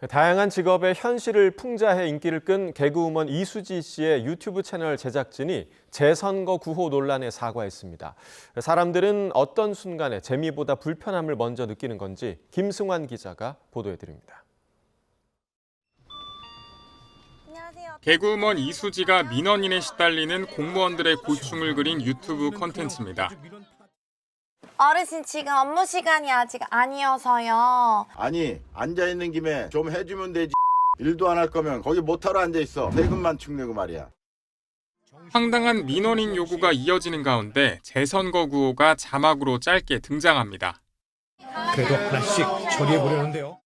다양한 직업의 현실을 풍자해 인기를 끈 개그우먼 이수지 씨의 유튜브 채널 제작진이 재선거 구호 논란에 사과했습니다. 사람들은 어떤 순간에 재미보다 불편함을 먼저 느끼는 건지 김승환 기자가 보도해드립니다. 개그우먼 이수지가 민원인에 시달리는 공무원들의 고충을 그린 유튜브 콘텐츠입니다. 어르신 지금 업무 시간이 아직 아니어서요. 아니 앉아있는 김에 좀 해주면 되지. 일도 안 할 거면 거기 못하러 앉아있어. 세금만 축내고 말이야. 황당한 민원인 요구가 이어지는 가운데 재선거 구호가 자막으로 짧게 등장합니다. 그래도 하나씩 처리해보려는데요.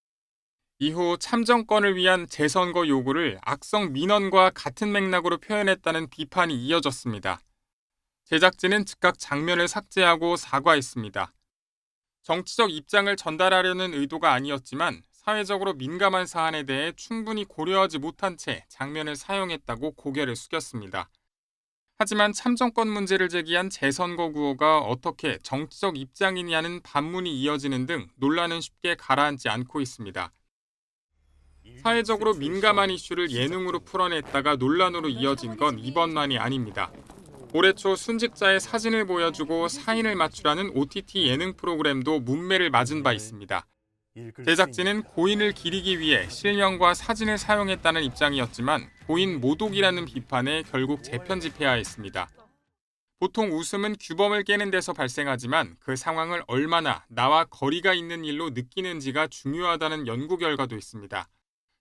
이후 참정권을 위한 재선거 요구를 악성 민원과 같은 맥락으로 표현했다는 비판이 이어졌습니다. 제작진은 즉각 장면을 삭제하고 사과했습니다. 정치적 입장을 전달하려는 의도가 아니었지만 사회적으로 민감한 사안에 대해 충분히 고려하지 못한 채 장면을 사용했다고 고개를 숙였습니다. 하지만 참정권 문제를 제기한 재선거 구호가 어떻게 정치적 입장이냐는 반문이 이어지는 등 논란은 쉽게 가라앉지 않고 있습니다. 사회적으로 민감한 이슈를 예능으로 풀어냈다가 논란으로 이어진 건 이번만이 아닙니다. 올해 초 순직자의 사진을 보여주고 사인을 맞추라는 OTT 예능 프로그램도 문매를 맞은 바 있습니다. 제작진은 고인을 기리기 위해 실명과 사진을 사용했다는 입장이었지만 고인 모독이라는 비판에 결국 재편집해야 했습니다. 보통 웃음은 규범을 깨는 데서 발생하지만 그 상황을 얼마나 나와 거리가 있는 일로 느끼는지가 중요하다는 연구 결과도 있습니다.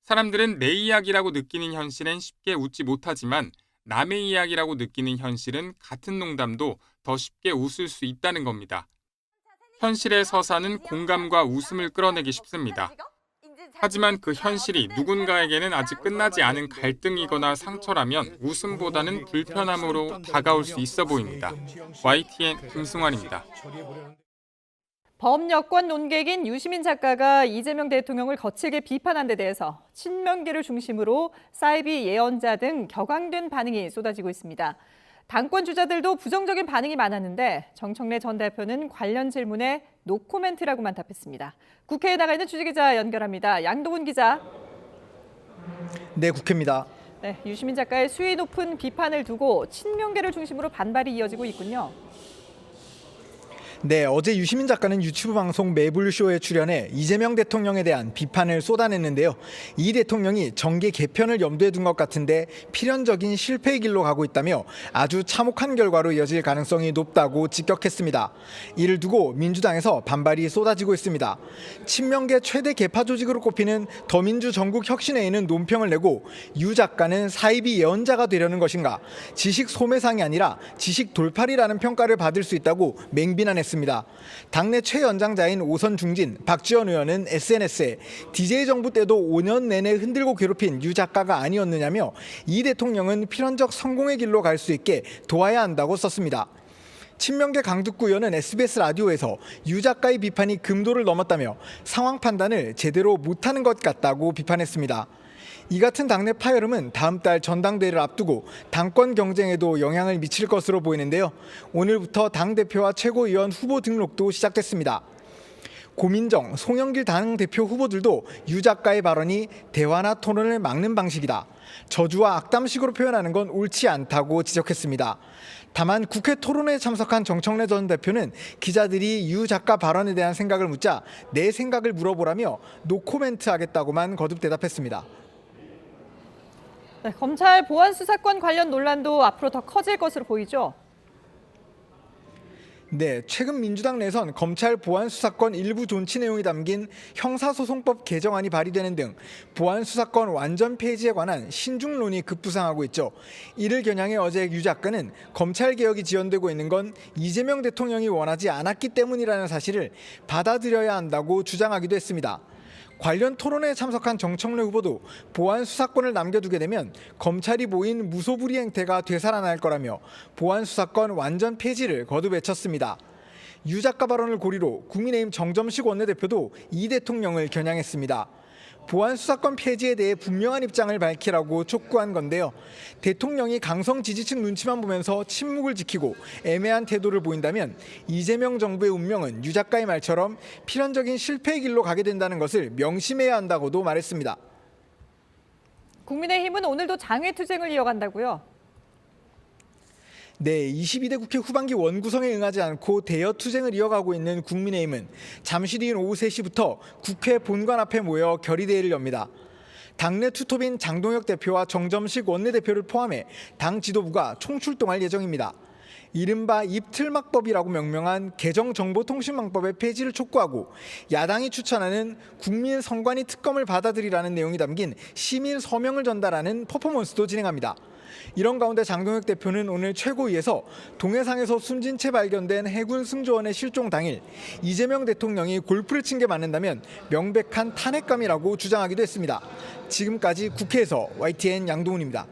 사람들은 내 이야기라고 느끼는 현실엔 쉽게 웃지 못하지만 남의 이야기라고 느끼는 현실은 같은 농담도 더 쉽게 웃을 수 있다는 겁니다. 현실의 서사는 공감과 웃음을 끌어내기 쉽습니다. 하지만 그 현실이 누군가에게는 아직 끝나지 않은 갈등이거나 상처라면 웃음보다는 불편함으로 다가올 수 있어 보입니다. YTN 김승환입니다. 범여권 논객인 유시민 작가가 이재명 대통령을 거칠게 비판한 데 대해서 친명계를 중심으로 사이비 예언자 등 격앙된 반응이 쏟아지고 있습니다. 당권 주자들도 부정적인 반응이 많았는데 정청래 전 대표는 관련 질문에 노코멘트라고만 답했습니다. 국회에 나가 있는 취재기자 연결합니다. 양동훈 기자. 네, 국회입니다. 네, 유시민 작가의 수위 높은 비판을 두고 친명계를 중심으로 반발이 이어지고 있군요. 네, 어제 유시민 작가는 유튜브 방송 매불쇼에 출연해 이재명 대통령에 대한 비판을 쏟아냈는데요. 이 대통령이 정계 개편을 염두에 둔 것 같은데 필연적인 실패의 길로 가고 있다며 아주 참혹한 결과로 이어질 가능성이 높다고 직격했습니다. 이를 두고 민주당에서 반발이 쏟아지고 있습니다. 친명계 최대 개파 조직으로 꼽히는 더민주 전국혁신회의는 논평을 내고 유 작가는 사이비 예언자가 되려는 것인가, 지식 소매상이 아니라 지식 돌팔이라는 평가를 받을 수 있다고 맹비난했습니다. 당내 최연장자인 오선 중진 박지원 의원은 SNS에 DJ 정부 때도 5년 내내 흔들고 괴롭힌 유 작가가 아니었느냐며 이 대통령은 필연적 성공의 길로 갈 수 있게 도와야 한다고 썼습니다. 친명계 강득구 의원은 SBS 라디오에서 유 작가의 비판이 금도를 넘었다며 상황 판단을 제대로 못하는 것 같다고 비판했습니다. 이 같은 당내 파열음은 다음 달 전당대회를 앞두고 당권 경쟁에도 영향을 미칠 것으로 보이는데요. 오늘부터 당대표와 최고위원 후보 등록도 시작됐습니다. 고민정, 송영길 당대표 후보들도 유 작가의 발언이 대화나 토론을 막는 방식이다, 저주와 악담식으로 표현하는 건 옳지 않다고 지적했습니다. 다만 국회 토론회에 참석한 정청래 전 대표는 기자들이 유 작가 발언에 대한 생각을 묻자 내 생각을 물어보라며 노코멘트 하겠다고만 거듭 대답했습니다. 네, 검찰 보안 수사권 관련 논란도 앞으로 더 커질 것으로 보이죠? 네, 최근 민주당 내선 검찰 보안 수사권 일부 존치 내용이 담긴 형사소송법 개정안이 발의되는 등 보안 수사권 완전 폐지에 관한 신중론이 급부상하고 있죠. 이를 겨냥해 어제 유 작가는 검찰 개혁이 지연되고 있는 건 이재명 대통령이 원하지 않았기 때문이라는 사실을 받아들여야 한다고 주장하기도 했습니다. 관련 토론회에 참석한 정청래 후보도 보안 수사권을 남겨두게 되면 검찰이 보인 무소불위 행태가 되살아날 거라며 보안 수사권 완전 폐지를 거듭 외쳤습니다. 유 작가 발언을 고리로 국민의힘 정점식 원내대표도 이 대통령을 겨냥했습니다. 보안 수사권 폐지에 대해 분명한 입장을 밝히라고 촉구한 건데요. 대통령이 강성 지지층 눈치만 보면서 침묵을 지키고 애매한 태도를 보인다면 이재명 정부의 운명은 유 작가의 말처럼 필연적인 실패의 길로 가게 된다는 것을 명심해야 한다고도 말했습니다. 국민의힘은 오늘도 장외투쟁을 이어간다고요? 네, 22대 국회 후반기 원구성에 응하지 않고 대여 투쟁을 이어가고 있는 국민의힘은 잠시 뒤인 오후 3시부터 국회 본관 앞에 모여 결의대회를 엽니다. 당내 투톱인 장동혁 대표와 정점식 원내대표를 포함해 당 지도부가 총출동할 예정입니다. 이른바 입틀막법이라고 명명한 개정정보통신망법의 폐지를 촉구하고 야당이 추천하는 국민선관위 특검을 받아들이라는 내용이 담긴 시민 서명을 전달하는 퍼포먼스도 진행합니다. 이런 가운데 장동혁 대표는 오늘 최고위에서 동해상에서 숨진 채 발견된 해군 승조원의 실종 당일 이재명 대통령이 골프를 친 게 맞는다면 명백한 탄핵감이라고 주장하기도 했습니다. 지금까지 국회에서 YTN 양동훈입니다.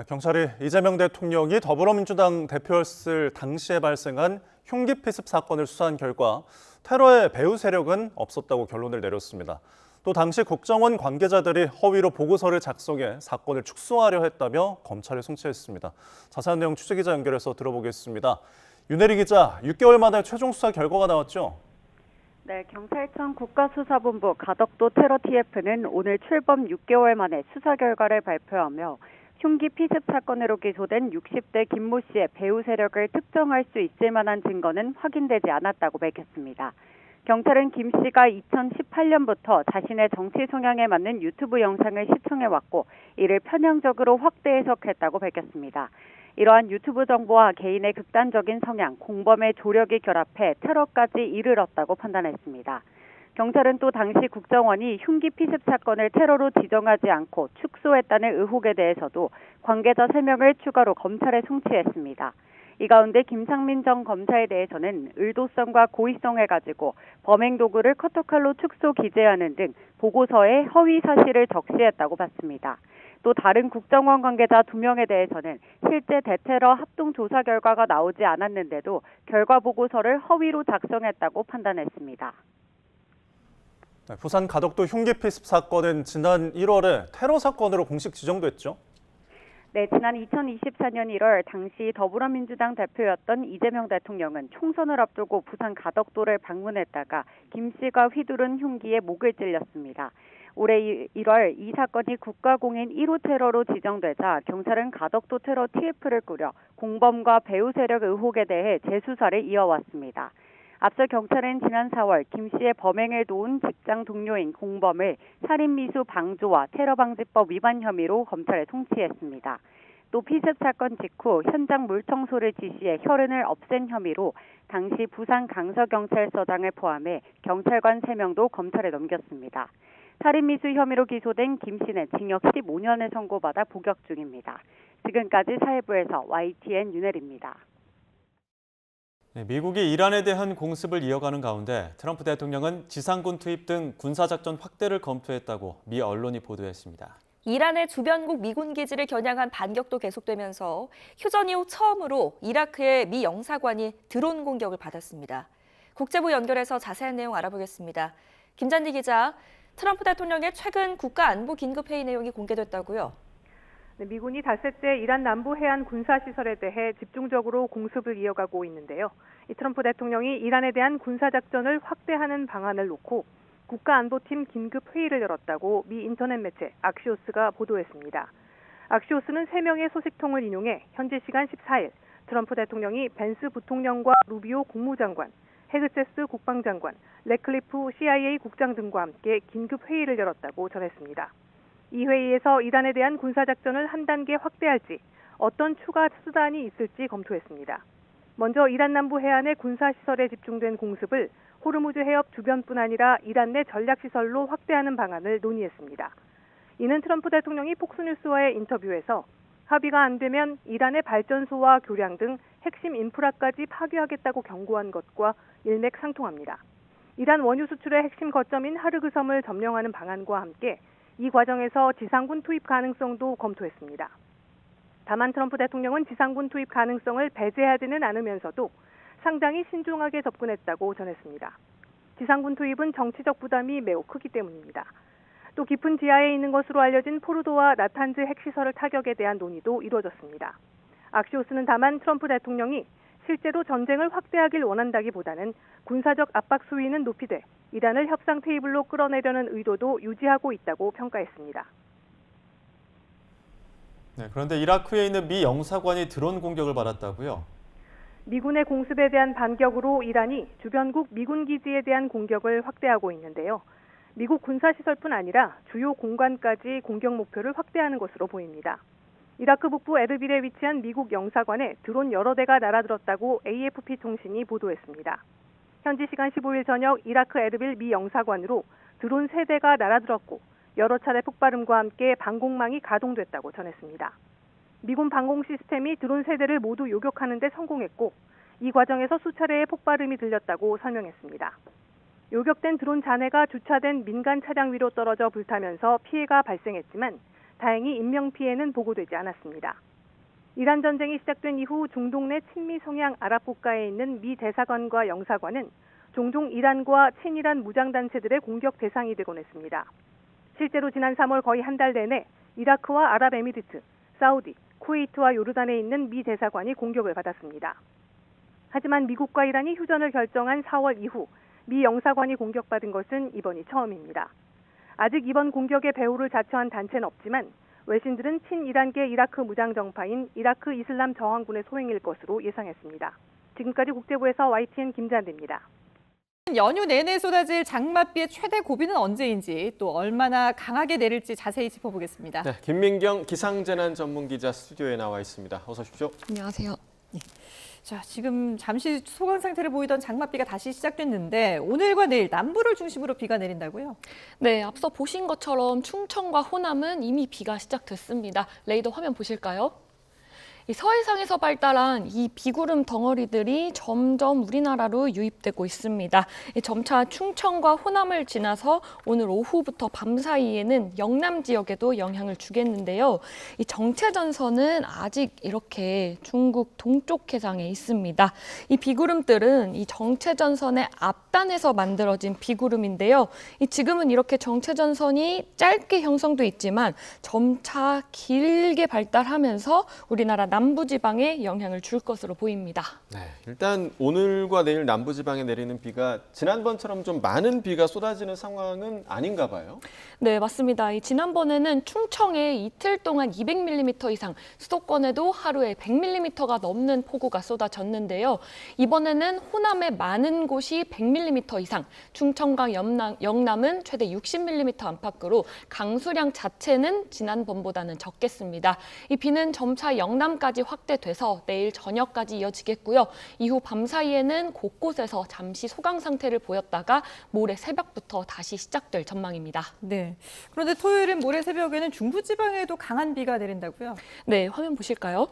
경찰이 이재명 대통령이 더불어민주당 대표였을 당시에 발생한 흉기 피습 사건을 수사한 결과 테러의 배후 세력은 없었다고 결론을 내렸습니다. 또 당시 국정원 관계자들이 허위로 보고서를 작성해 사건을 축소하려 했다며 검찰에 송치했습니다. 자세한 내용 취재기자 연결해서 들어보겠습니다. 윤혜리 기자, 6개월 만에 최종 수사 결과가 나왔죠? 네, 경찰청 국가수사본부 가덕도 테러 TF는 오늘 출범 6개월 만에 수사 결과를 발표하며 흉기 피습 사건으로 기소된 60대 김모 씨의 배후 세력을 특정할 수 있을 만한 증거는 확인되지 않았다고 밝혔습니다. 경찰은 김 씨가 2018년부터 자신의 정치 성향에 맞는 유튜브 영상을 시청해왔고 이를 편향적으로 확대 해석했다고 밝혔습니다. 이러한 유튜브 정보와 개인의 극단적인 성향, 공범의 조력이 결합해 테러까지 이르렀다고 판단했습니다. 경찰은 또 당시 국정원이 흉기 피습 사건을 테러로 지정하지 않고 축소했다는 의혹에 대해서도 관계자 3명을 추가로 검찰에 송치했습니다. 이 가운데 김상민 전 검사에 대해서는 의도성과 고의성을 가지고 범행 도구를 커터칼로 축소 기재하는 등 보고서에 허위 사실을 적시했다고 봤습니다. 또 다른 국정원 관계자 2명에 대해서는 실제 대테러 합동 조사 결과가 나오지 않았는데도 결과 보고서를 허위로 작성했다고 판단했습니다. 부산 가덕도 흉기 피습 사건은 지난 1월에 테러 사건으로 공식 지정됐죠? 네, 지난 2024년 1월 당시 더불어민주당 대표였던 이재명 대통령은 총선을 앞두고 부산 가덕도를 방문했다가 김 씨가 휘두른 흉기에 목을 찔렸습니다. 올해 1월 이 사건이 국가공인 1호 테러로 지정되자 경찰은 가덕도 테러 TF를 꾸려 공범과 배후 세력 의혹에 대해 재수사를 이어왔습니다. 앞서 경찰은 지난 4월 김 씨의 범행을 도운 직장 동료인 공범을 살인미수 방조와 테러방지법 위반 혐의로 검찰에 송치했습니다. 또 피습 사건 직후 현장 물청소를 지시해 혈흔을 없앤 혐의로 당시 부산 강서경찰서장을 포함해 경찰관 3명도 검찰에 넘겼습니다. 살인미수 혐의로 기소된 김 씨는 징역 15년을 선고받아 복역 중입니다. 지금까지 사회부에서 YTN 윤혜리입니다. 미국이 이란에 대한 공습을 이어가는 가운데 트럼프 대통령은 지상군 투입 등 군사작전 확대를 검토했다고 미 언론이 보도했습니다. 이란의 주변국 미군 기지를 겨냥한 반격도 계속되면서 휴전 이후 처음으로 이라크의 미 영사관이 드론 공격을 받았습니다. 국제부 연결해서 자세한 내용 알아보겠습니다. 김잔디 기자, 트럼프 대통령의 최근 국가안보 긴급회의 내용이 공개됐다고요? 네, 미군이 닷새째 이란 남부 해안 군사시설에 대해 집중적으로 공습을 이어가고 있는데요. 이 트럼프 대통령이 이란에 대한 군사작전을 확대하는 방안을 놓고 국가안보팀 긴급회의를 열었다고 미 인터넷 매체 악시오스가 보도했습니다. 악시오스는 3명의 소식통을 인용해 현지 시간 14일 트럼프 대통령이 벤스 부통령과 루비오 국무장관, 헤그체스 국방장관, 레클리프 CIA 국장 등과 함께 긴급회의를 열었다고 전했습니다. 이 회의에서 이란에 대한 군사작전을 한 단계 확대할지 어떤 추가 수단이 있을지 검토했습니다. 먼저 이란 남부 해안의 군사시설에 집중된 공습을 호르무즈 해협 주변뿐 아니라 이란 내 전략시설로 확대하는 방안을 논의했습니다. 이는 트럼프 대통령이 폭스뉴스와의 인터뷰에서 합의가 안 되면 이란의 발전소와 교량 등 핵심 인프라까지 파괴하겠다고 경고한 것과 일맥상통합니다. 이란 원유 수출의 핵심 거점인 하르그 섬을 점령하는 방안과 함께 이 과정에서 지상군 투입 가능성도 검토했습니다. 다만 트럼프 대통령은 지상군 투입 가능성을 배제하지는 않으면서도 상당히 신중하게 접근했다고 전했습니다. 지상군 투입은 정치적 부담이 매우 크기 때문입니다. 또 깊은 지하에 있는 것으로 알려진 포르도와 나탄즈 핵시설을 타격에 대한 논의도 이루어졌습니다. 악시오스는 다만 트럼프 대통령이 실제로 전쟁을 확대하길 원한다기보다는 군사적 압박 수위는 높이되 이란을 협상 테이블로 끌어내려는 의도도 유지하고 있다고 평가했습니다. 네, 그런데 이라크에 있는 미 영사관이 드론 공격을 받았다고요? 미군의 공습에 대한 반격으로 이란이 주변국 미군 기지에 대한 공격을 확대하고 있는데요. 미국 군사시설뿐 아니라 주요 공관까지 공격 목표를 확대하는 것으로 보입니다. 이라크 북부 에르빌에 위치한 미국 영사관에 드론 여러 대가 날아들었다고 AFP 통신이 보도했습니다. 현지 시간 15일 저녁 이라크 에르빌 미 영사관으로 드론 3대가 날아들었고 여러 차례 폭발음과 함께 방공망이 가동됐다고 전했습니다. 미군 방공 시스템이 드론 3대를 모두 요격하는 데 성공했고 이 과정에서 수차례의 폭발음이 들렸다고 설명했습니다. 요격된 드론 잔해가 주차된 민간 차량 위로 떨어져 불타면서 피해가 발생했지만 다행히 인명피해는 보고되지 않았습니다. 이란 전쟁이 시작된 이후 중동 내 친미 성향 아랍 국가에 있는 미 대사관과 영사관은 종종 이란과 친이란 무장단체들의 공격 대상이 되곤 했습니다. 실제로 지난 3월 거의 한 달 내내 이라크와 아랍에미리트, 사우디, 쿠웨이트와 요르단에 있는 미 대사관이 공격을 받았습니다. 하지만 미국과 이란이 휴전을 결정한 4월 이후 미 영사관이 공격받은 것은 이번이 처음입니다. 아직 이번 공격의 배후를 자처한 단체는 없지만 외신들은 친이란계 이라크 무장정파인 이라크 이슬람 저항군의 소행일 것으로 예상했습니다. 지금까지 국제부에서 YTN 김잔디입니다. 연휴 내내 쏟아질 장맛비의 최대 고비는 언제인지 또 얼마나 강하게 내릴지 자세히 짚어보겠습니다. 네, 김민경 기상재난 전문기자 스튜디오에 나와 있습니다. 어서 오십시오. 안녕하세요. 자, 지금 잠시 소강 상태를 보이던 장맛비가 다시 시작됐는데 오늘과 내일 남부를 중심으로 비가 내린다고요? 네, 앞서 보신 것처럼 충청과 호남은 이미 비가 시작됐습니다. 레이더 화면 보실까요? 이 서해상에서 발달한 이 비구름 덩어리들이 점점 우리나라로 유입되고 있습니다. 점차 충청과 호남을 지나서 오늘 오후부터 밤 사이에는 영남 지역에도 영향을 주겠는데요. 이 정체전선은 아직 이렇게 중국 동쪽 해상에 있습니다. 이 비구름들은 이 정체전선의 앞단에서 만들어진 비구름인데요. 지금은 이렇게 정체전선이 짧게 형성돼 있지만 점차 길게 발달하면서 우리나라 남부지방에 영향을 줄 것으로 보입니다. 네, 일단 오늘과 내일 남부지방에 내리는 비가 지난번처럼 좀 많은 비가 쏟아지는 상황은 아닌가 봐요. 네, 맞습니다. 지난번에는 충청에 이틀 동안 200mm 이상, 수도권에도 하루에 100mm가 넘는 폭우가 쏟아졌는데요. 이번에는 호남의 많은 곳이 100mm 이상, 충청과 영남은 최대 60mm 안팎으로 강수량 자체는 지난번보다는 적겠습니다. 이 비는 점차 영남까지 확대돼서 내일 저녁까지 이어지겠고요. 이후 밤 사이에는 곳곳에서 잠시 소강 상태를 보였다가 모레 새벽부터 다시 시작될 전망입니다. 네. 그런데 토요일은 모레 새벽에는 중부지방에도 강한 비가 내린다고요? 네, 화면 보실까요?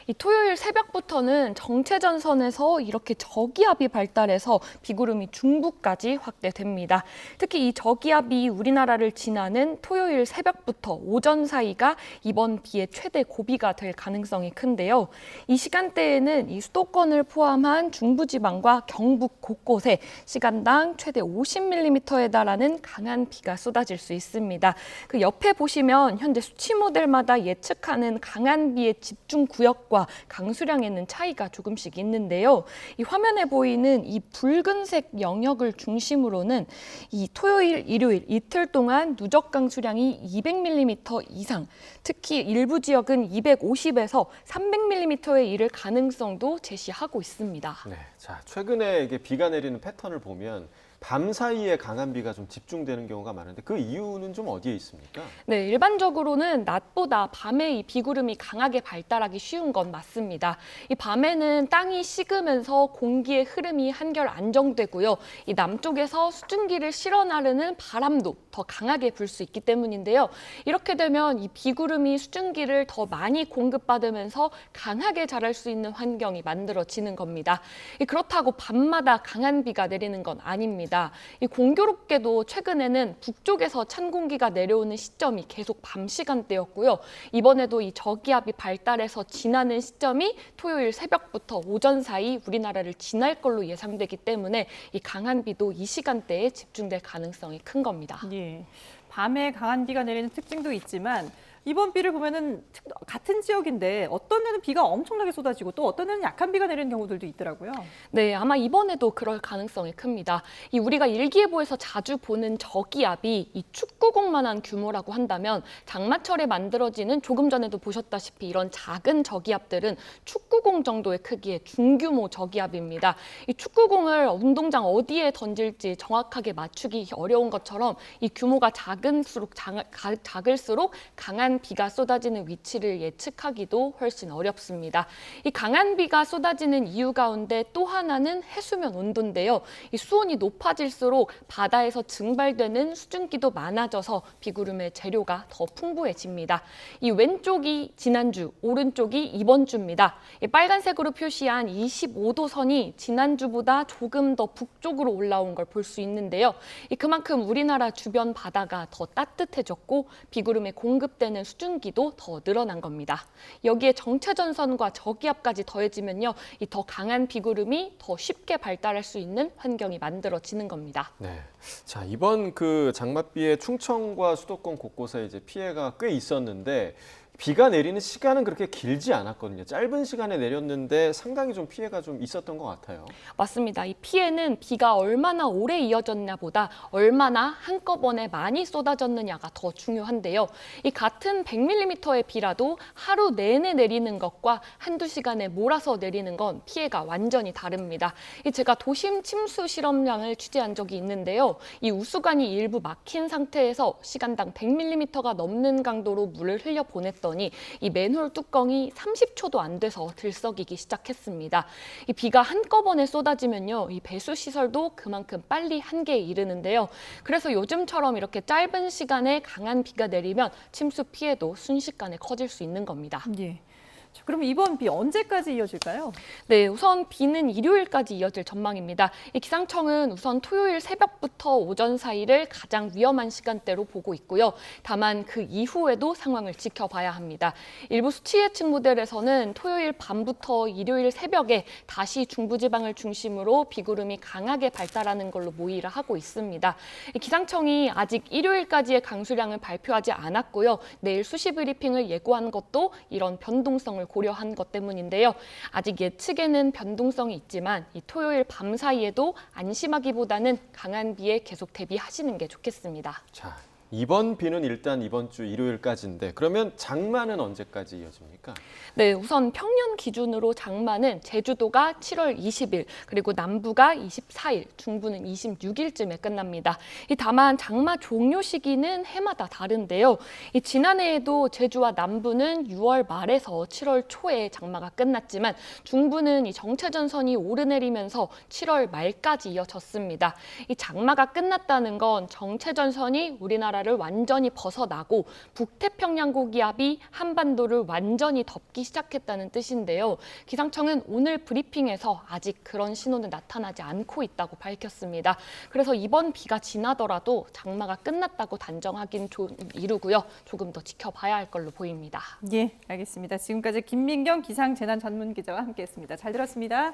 이 토요일 새벽부터는 정체전선에서 이렇게 저기압이 발달해서 비구름이 중부까지 확대됩니다. 특히 이 저기압이 우리나라를 지나는 토요일 새벽부터 오전 사이가 이번 비의 최대 고비가 될 가능성이 큰데요. 이 시간대에는 이 수도권을 포함한 중부지방과 경북 곳곳에 시간당 최대 50mm에 달하는 강한 비가 쏟아질 수 있습니다. 그 옆에 보시면 현재 수치 모델마다 예측하는 강한 비의 집중 구역과 강수량에는 차이가 조금씩 있는데요. 이 화면에 보이는 이 붉은색 영역을 중심으로는 이 토요일, 일요일 이틀 동안 누적 강수량이 200mm 이상, 특히 일부 지역은 250에서 300mm에 이를 가능성도 제시하고 있습니다. 네, 자, 최근에 이게 비가 내리는 패턴을 보면 밤 사이에 강한 비가 좀 집중되는 경우가 많은데 그 이유는 좀 어디에 있습니까? 네, 일반적으로는 낮보다 밤에 이 비구름이 강하게 발달하기 쉬운 건 맞습니다. 이 밤에는 땅이 식으면서 공기의 흐름이 한결 안정되고요. 이 남쪽에서 수증기를 실어 나르는 바람도 더 강하게 불 수 있기 때문인데요. 이렇게 되면 이 비구름이 수증기를 더 많이 공급받으면서 강하게 자랄 수 있는 환경이 만들어지는 겁니다. 그렇다고 밤마다 강한 비가 내리는 건 아닙니다. 이 공교롭게도 최근에는 북쪽에서 찬 공기가 내려오는 시점이 계속 밤 시간대였고요. 이번에도 이 저기압이 발달해서 지나는 시점이 토요일 새벽부터 오전 사이 우리나라를 지날 걸로 예상되기 때문에 이 강한 비도 이 시간대에 집중될 가능성이 큰 겁니다. 예. 밤에 강한 비가 내리는 특징도 있지만 이번 비를 보면은 같은 지역인데 어떤 데는 비가 엄청나게 쏟아지고 또 어떤 데는 약한 비가 내리는 경우들도 있더라고요. 네, 아마 이번에도 그럴 가능성이 큽니다. 이 우리가 일기예보에서 자주 보는 저기압이 이 축구공만한 규모라고 한다면 장마철에 만들어지는 조금 전에도 보셨다시피 이런 작은 저기압들은 축구공 정도의 크기의 중규모 저기압입니다. 이 축구공을 운동장 어디에 던질지 정확하게 맞추기 어려운 것처럼 이 규모가 작을수록 강한 비가 쏟아지는 위치를 예측하기도 훨씬 어렵습니다. 이 강한 비가 쏟아지는 이유 가운데 또 하나는 해수면 온도인데요. 이 수온이 높아질수록 바다에서 증발되는 수증기도 많아져서 비구름의 재료가 더 풍부해집니다. 이 왼쪽이 지난주, 오른쪽이 이번 주입니다. 이 빨간색으로 표시한 25도 선이 지난주보다 조금 더 북쪽으로 올라온 걸 볼 수 있는데요. 그만큼 우리나라 주변 바다가 더 따뜻해졌고 비구름에 공급되는 수증기도 더 늘어난 겁니다. 여기에 정체전선과 저기압까지 더해지면요, 이 더 강한 비구름이 더 쉽게 발달할 수 있는 환경이 만들어지는 겁니다. 네. 자, 이번 그 장맛비에 충청과 수도권 곳곳에 이제 피해가 꽤 있었는데 비가 내리는 시간은 그렇게 길지 않았거든요. 짧은 시간에 내렸는데 상당히 좀 피해가 좀 있었던 것 같아요. 맞습니다. 이 피해는 비가 얼마나 오래 이어졌냐보다 얼마나 한꺼번에 많이 쏟아졌느냐가 더 중요한데요. 이 같은 100mm의 비라도 하루 내내 내리는 것과 한두 시간에 몰아서 내리는 건 피해가 완전히 다릅니다. 제가 도심 침수 실험량을 취재한 적이 있는데요. 이 우수관이 일부 막힌 상태에서 시간당 100mm가 넘는 강도로 물을 흘려 보냈더니 이 맨홀 뚜껑이 30초도 안 돼서 들썩이기 시작했습니다. 이 비가 한꺼번에 쏟아지면요, 이 배수 시설도 그만큼 빨리 한계에 이르는데요. 그래서 요즘처럼 이렇게 짧은 시간에 강한 비가 내리면 침수 피해도 순식간에 커질 수 있는 겁니다. 예. 자, 그럼 이번 비 언제까지 이어질까요? 네, 우선 비는 일요일까지 이어질 전망입니다. 이 기상청은 우선 토요일 새벽부터 오전 사이를 가장 위험한 시간대로 보고 있고요. 다만 그 이후에도 상황을 지켜봐야 합니다. 일부 수치 예측 모델에서는 토요일 밤부터 일요일 새벽에 다시 중부지방을 중심으로 비구름이 강하게 발달하는 걸로 모의를 하고 있습니다. 기상청이 아직 일요일까지의 강수량을 발표하지 않았고요. 내일 수시 브리핑을 예고한 것도 이런 변동성을 고려한 것 때문인데요. 아직 예측에는 변동성이 있지만 이 토요일 밤 사이에도 안심하기보다는 강한 비에 계속 대비하시는 게 좋겠습니다. 자, 이번 비는 일단 이번 주 일요일까지인데 그러면 장마는 언제까지 이어집니까? 네, 우선 평년 기준으로 장마는 제주도가 7월 20일, 그리고 남부가 24일, 중부는 26일쯤에 끝납니다. 다만 장마 종료 시기는 해마다 다른데요. 지난해에도 제주와 남부는 6월 말에서 7월 초에 장마가 끝났지만 중부는 이 정체전선이 오르내리면서 7월 말까지 이어졌습니다. 이 장마가 끝났다는 건 정체전선이 우리나라를 완전히 벗어나고 북태평양 고기압이 한반도를 완전히 덮기 시작했다는 뜻인데요. 기상청은 오늘 브리핑에서 아직 그런 신호는 나타나지 않고 있다고 밝혔습니다. 그래서 이번 비가 지나더라도 장마가 끝났다고 단정하긴 좀 이르고요. 조금 더 지켜봐야 할 걸로 보입니다. 예, 알겠습니다. 지금까지 김민경 기상재난 전문기자와 함께했습니다. 잘 들었습니다.